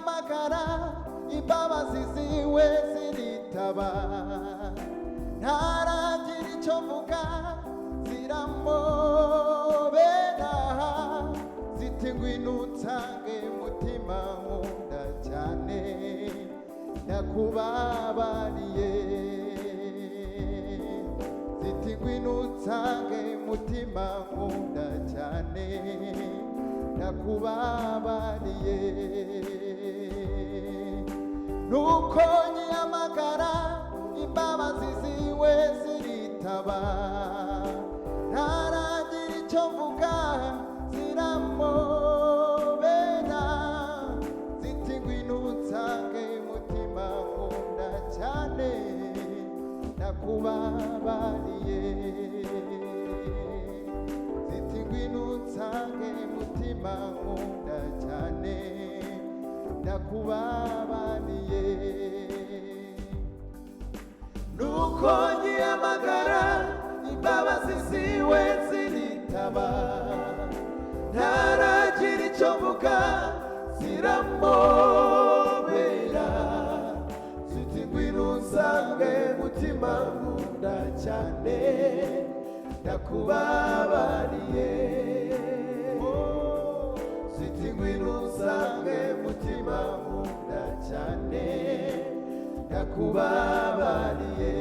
ugihamagara imbabazi ziwe ziritaba ntaragira icyo mvuga ziramobera ziti ngwino unsange mutima nkunda cyane ndakubabariye ziti ngwino unsange mutima nkunda cyane ndakubabariye nuko nyihamagara imbabazi ziwe ziritaba ntaragira icyo mvuga ziramobera ziti ngwino unsange mutima nkunda cyane ndakubabariye ziti ngwino unsange mutima nkunda cyane ndakubabariye nuko nyihamagara imbabazi ziwe ziritaba ntaragira icyo mvuga ziramobera ziti ngwino unsange mutima nkunda cyane ndakubabariye ziti ngwino unsange mutima nkunda cyane ndakubabariye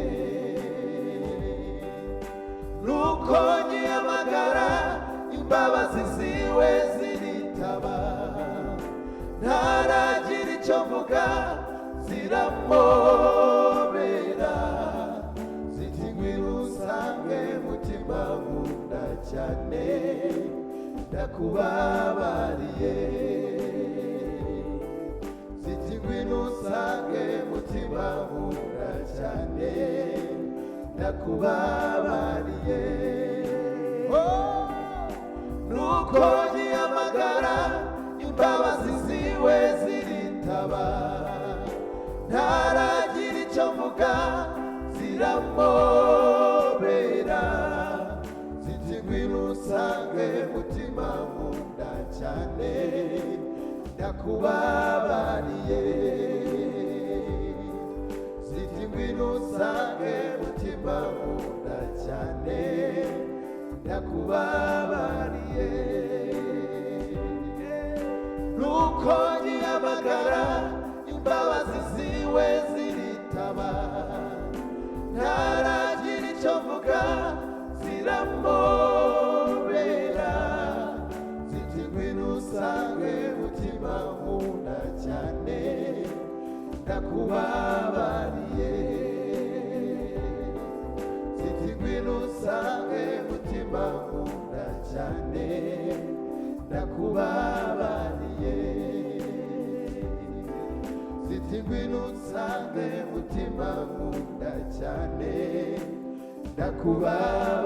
nuko nyihamagara imbabazi ziwe ziritaba ntaragira icyo mvuga ziramobera ziti ngwino unsange mutima nkunda cyane ndakubabariye ziti ngwino unsange mutima nkunda cyane ndakubabariye nuko nyihamagara imbabazi ziwe ziritaba ntaragira icyo mvuga ziramobera ziti ngwino unsange mutima nkunda cyane ndakubabariye ziti ngwino unsange mutima nkunda cyane ndakubabariye nuko nyihamagara imbabazi ziwe ziritaba ntaragira icyo mvuga ziramobera ziti ngwino unsange mutima nkunda cyane ndakubabariye ziti ngwino unsange mutima nkunda cyane ndakubabariye ziti ngwino unsange mutima nkunda cyane ndakubabariye